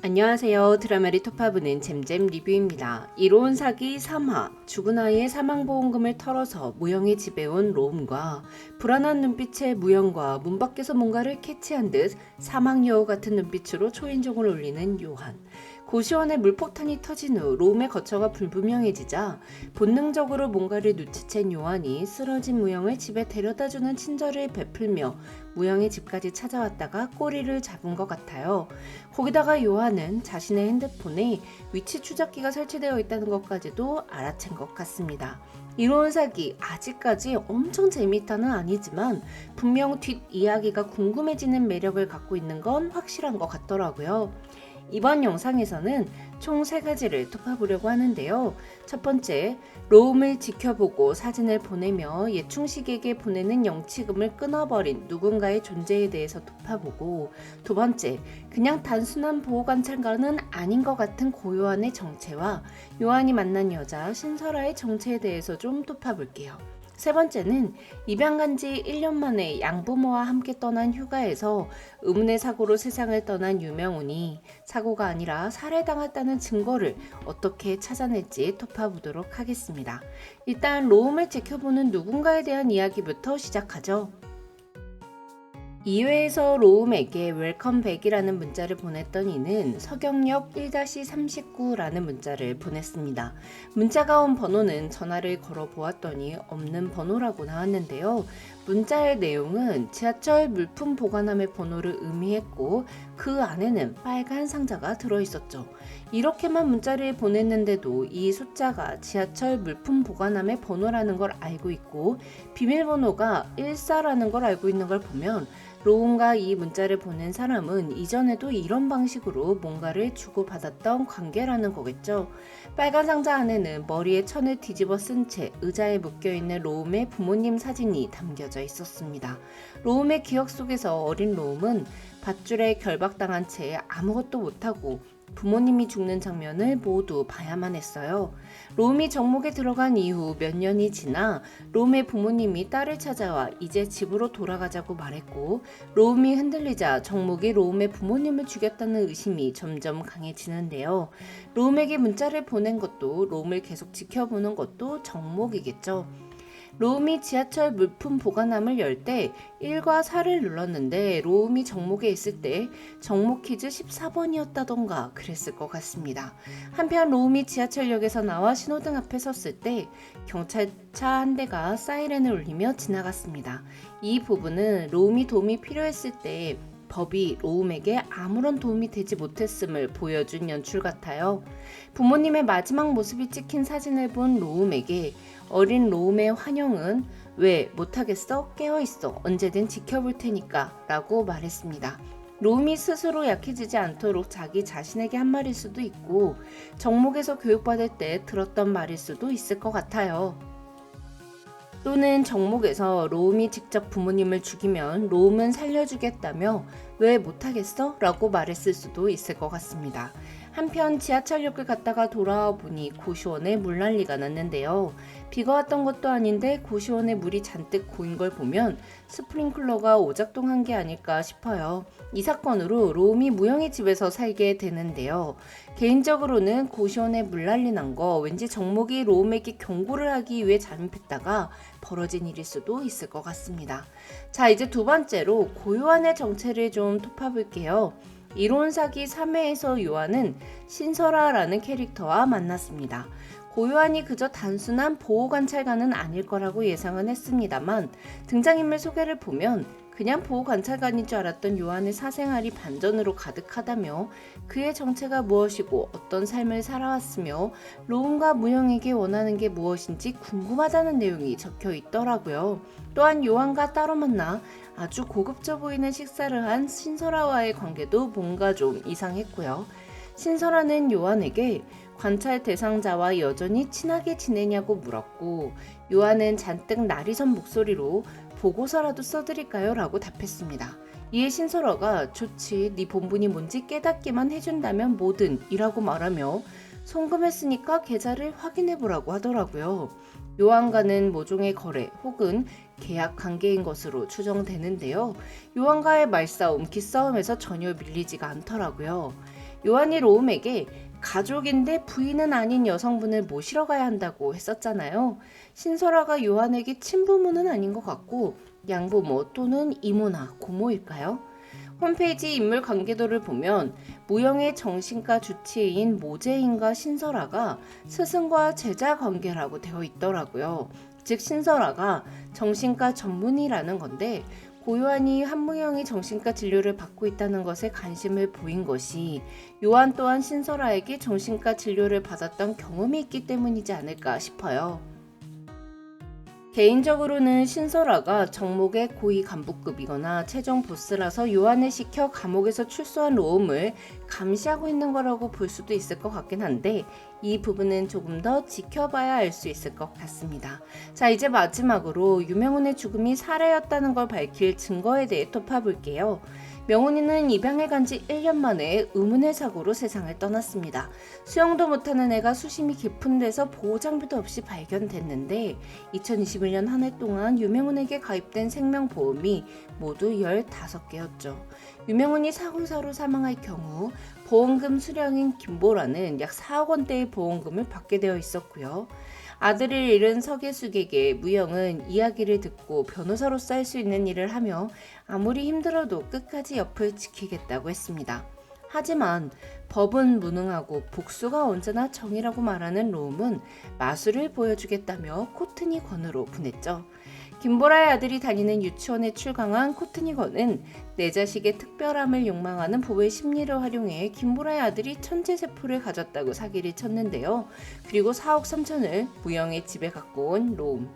안녕하세요. 드라마를 톱파보는 잼잼 리뷰입니다. 이로운 사기 3화, 죽은 아이의 사망보험금을 털어서 무영의 집에 온 로움과 불안한 눈빛의 무영과 문 밖에서 뭔가를 캐치한 듯 사망여우 같은 눈빛으로 초인종을 울리는 요한. 고시원에 물폭탄이 터진 후 로움의 거처가 불분명해지자 본능적으로 뭔가를 눈치챈 요한이 쓰러진 무영을 집에 데려다주는 친절을 베풀며 무영의 집까지 찾아왔다가 꼬리를 잡은 것 같아요. 거기다가 요한은 자신의 핸드폰에 위치 추적기가 설치되어 있다는 것까지도 알아챈 것 같습니다. 이로운 사기 아직까지 엄청 재미있다는 아니지만 분명 뒷이야기가 궁금해지는 매력을 갖고 있는 건 확실한 것 같더라고요. 이번 영상에서는 총 3가지를 톱파보려고 하는데요. 첫 번째, 로움을 지켜보고 사진을 보내며 예충식에게 보내는 영치금을 끊어버린 누군가의 존재에 대해서 톱파보고, 두 번째, 그냥 단순한 보호관찰가는 아닌 것 같은 고요한의 정체와 요한이 만난 여자 신설아의 정체에 대해서 좀 톱파볼게요. 세 번째는 입양 간 지 1년 만에 양부모와 함께 떠난 휴가에서 의문의 사고로 세상을 떠난 유명운이 사고가 아니라 살해당했다는 증거를 어떻게 찾아낼지 톱파보도록 하겠습니다. 일단 로움을 지켜보는 누군가에 대한 이야기부터 시작하죠. 2회에서 로움에게 웰컴백이라는 문자를 보냈던 이는 서경역 1-39라는 문자를 보냈습니다. 문자가 온 번호는 전화를 걸어 보았더니 없는 번호라고 나왔는데요. 문자의 내용은 지하철 물품 보관함의 번호를 의미했고 그 안에는 빨간 상자가 들어있었죠. 이렇게만 문자를 보냈는데도 이 숫자가 지하철 물품 보관함의 번호라는 걸 알고 있고 비밀번호가 14라는 걸 알고 있는 걸 보면 로움과 이 문자를 보낸 사람은 이전에도 이런 방식으로 뭔가를 주고받았던 관계라는 거겠죠. 빨간 상자 안에는 머리에 천을 뒤집어 쓴 채 의자에 묶여있는 로움의 부모님 사진이 담겨져 있었습니다. 로움의 기억 속에서 어린 로움은 밧줄에 결박당한 채 아무것도 못하고 부모님이 죽는 장면을 모두 봐야만 했어요. 로움이 정목에 들어간 이후 몇 년이 지나 로움의 부모님이 딸을 찾아와 이제 집으로 돌아가자고 말했고 로움이 흔들리자 정목이 로움의 부모님을 죽였다는 의심이 점점 강해지는데요. 로움에게 문자를 보낸 것도 로움을 계속 지켜보는 것도 정목이겠죠. 로움이 지하철 물품 보관함을 열 때 1과 4를 눌렀는데 로움이 정목에 있을 때 정목 퀴즈 14번이었다던가 그랬을 것 같습니다. 한편 로움이 지하철역에서 나와 신호등 앞에 섰을 때 경찰차 한 대가 사이렌을 울리며 지나갔습니다. 이 부분은 로움이 도움이 필요했을 때 법이 로움에게 아무런 도움이 되지 못했음을 보여준 연출 같아요. 부모님의 마지막 모습이 찍힌 사진을 본 로움에게 어린 로움의 환영은 왜 못하겠어? 깨어있어. 언제든 지켜볼 테니까 라고 말했습니다. 로움이 스스로 약해지지 않도록 자기 자신에게 한 말일 수도 있고 정목에서 교육받을 때 들었던 말일 수도 있을 것 같아요. 또는 정목에서 로움이 직접 부모님을 죽이면 로움은 살려주겠다며 왜 못하겠어? 라고 말했을 수도 있을 것 같습니다. 한편 지하철역을 갔다가 돌아와 보니 고시원에 물난리가 났는데요. 비가 왔던 것도 아닌데 고시원에 물이 잔뜩 고인 걸 보면 스프링클러가 오작동한 게 아닐까 싶어요. 이 사건으로 로움이 무영의 집에서 살게 되는데요. 개인적으로는 고시원에 물난리 난 거 왠지 정목이 로움에게 경고를 하기 위해 잠입했다가 벌어진 일일 수도 있을 것 같습니다. 자, 이제 두 번째로 고요한의 정체를 좀 톱파볼게요. 이로운 사기 3회에서 요한은 신설아라는 캐릭터와 만났습니다. 고요한이 그저 단순한 보호관찰관은 아닐 거라고 예상은 했습니다만 등장인물 소개를 보면 그냥 보호관찰관인 줄 알았던 요한의 사생활이 반전으로 가득하다며 그의 정체가 무엇이고 어떤 삶을 살아왔으며 로움과 무영에게 원하는 게 무엇인지 궁금하다는 내용이 적혀 있더라고요. 또한 요한과 따로 만나 아주 고급져 보이는 식사를 한 신설아와의 관계도 뭔가 좀 이상했고요. 신설아는 요한에게 관찰 대상자와 여전히 친하게 지내냐고 물었고 요한은 잔뜩 날이선 목소리로 보고서라도 써드릴까요? 라고 답했습니다. 이에 신설아가 좋지, 네 본분이 뭔지 깨닫기만 해준다면 뭐든 이라고 말하며 송금했으니까 계좌를 확인해보라고 하더라고요. 요한과는 모종의 거래 혹은 계약 관계인 것으로 추정되는데요. 요한과의 말싸움, 기싸움에서 전혀 밀리지가 않더라고요. 요한이 로움에게 가족인데 부인은 아닌 여성분을 모시러 가야 한다고 했었잖아요. 신설아가 요한에게 친부모는 아닌 것 같고 양부모 또는 이모나 고모일까요? 홈페이지 인물 관계도를 보면 무영의 정신과 주치의인 모재인과 신설아가 스승과 제자 관계라고 되어 있더라고요. 즉 신설아가 정신과 전문의라는 건데 고요한이 한무영이 정신과 진료를 받고 있다는 것에 관심을 보인 것이 요한 또한 신설아에게 정신과 진료를 받았던 경험이 있기 때문이지 않을까 싶어요. 개인적으로는 신설아가 정목의 고위 간부급이거나 최종 보스라서 요한을 시켜 감옥에서 출소한 로움을 감시하고 있는 거라고 볼 수도 있을 것 같긴 한데 이 부분은 조금 더 지켜봐야 알 수 있을 것 같습니다. 자, 이제 마지막으로 유명훈의 죽음이 살해였다는 걸 밝힐 증거에 대해 톱파볼게요. 명훈이는 입양을 간 지 1년 만에 의문의 사고로 세상을 떠났습니다. 수영도 못하는 애가 수심이 깊은 데서 보호장비도 없이 발견됐는데 2021년 한 해 동안 유명훈에게 가입된 생명보험이 모두 15개였죠. 유명훈이 사고사로 사망할 경우 보험금 수령인 김보라는 약 4억 원대의 보험금을 받게 되어 있었고요. 아들을 잃은 서계숙에게 무영은 이야기를 듣고 변호사로서 할 수 있는 일을 하며 아무리 힘들어도 끝까지 옆을 지키겠다고 했습니다. 하지만 법은 무능하고 복수가 언제나 정의라고 말하는 로움은 마술을 보여주겠다며 코트니 건으로 보냈죠. 김보라의 아들이 다니는 유치원에 출강한 코트니 건은 내 자식의 특별함을 욕망하는 보의 심리를 활용해 김보라의 아들이 천재세포를 가졌다고 사기를 쳤는데요. 그리고 4억 3천을 무영의 집에 갖고 온 로움.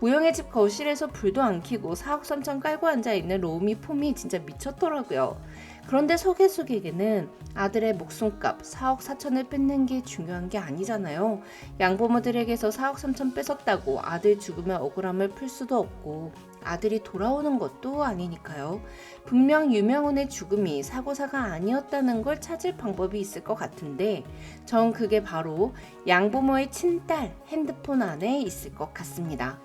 무영의 집 거실에서 불도 안 켜고 4억 3천 깔고 앉아있는 로움이 폼이 진짜 미쳤더라고요. 그런데 서계숙에게는 아들의 목숨값 4억 4천을 뺏는 게 중요한 게 아니잖아요. 양부모들에게서 4억 3천 뺏었다고 아들 죽으면 억울함을 풀 수도 없고 아들이 돌아오는 것도 아니니까요. 분명 유명훈의 죽음이 사고사가 아니었다는 걸 찾을 방법이 있을 것 같은데 전 그게 바로 양부모의 친딸 핸드폰 안에 있을 것 같습니다.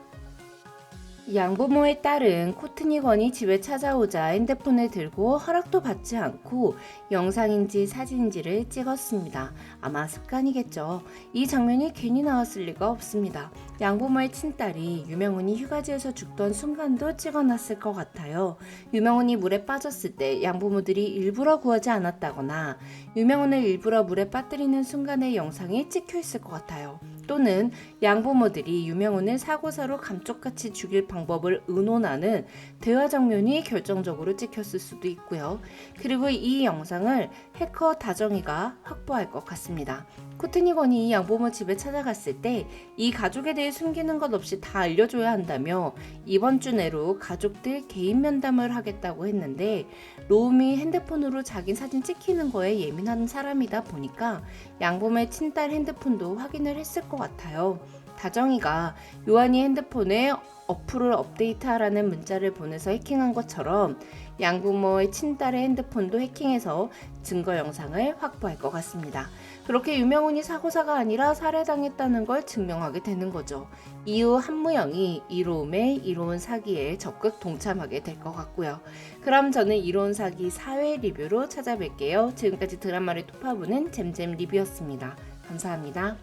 양부모의 딸은 코트니 건이 집에 찾아오자 핸드폰을 들고 허락도 받지 않고 영상인지 사진인지를 찍었습니다. 아마 습관이겠죠. 이 장면이 괜히 나왔을 리가 없습니다. 양부모의 친딸이 유명훈이 휴가지에서 죽던 순간도 찍어놨을 것 같아요. 유명훈이 물에 빠졌을 때 양부모들이 일부러 구하지 않았다거나 유명훈을 일부러 물에 빠뜨리는 순간의 영상이 찍혀 있을 것 같아요. 또는 양부모들이 유명훈을 사고사로 감쪽같이 죽일 방법을 의논하는 대화 장면이 결정적으로 찍혔을 수도 있고요. 그리고 이 영상을 해커 다정이가 확보할 것 같습니다. 코트니 건이 이 양부모 집에 찾아갔을 때 이 가족에 대해 숨기는 것 없이 다 알려줘야 한다며 이번 주 내로 가족들 개인 면담을 하겠다고 했는데 로움이 핸드폰으로 자기 사진 찍히는 거에 예민한 사람이다 보니까 양부모의 친딸 핸드폰도 확인을 했을 것 같아요. 다정이가 요한이 핸드폰에 어플을 업데이트하라는 문자를 보내서 해킹한 것처럼 양부모의 친딸의 핸드폰도 해킹해서 증거 영상을 확보할 것 같습니다. 그렇게 유명훈이 사고사가 아니라 살해당했다는 걸 증명하게 되는 거죠. 이후 한무영이 이로움의 이로운 사기에 적극 동참하게 될 것 같고요. 그럼 저는 이로운 사기 4회 리뷰로 찾아뵐게요. 지금까지 드라마를 톱파보는 잼잼 리뷰였습니다. 감사합니다.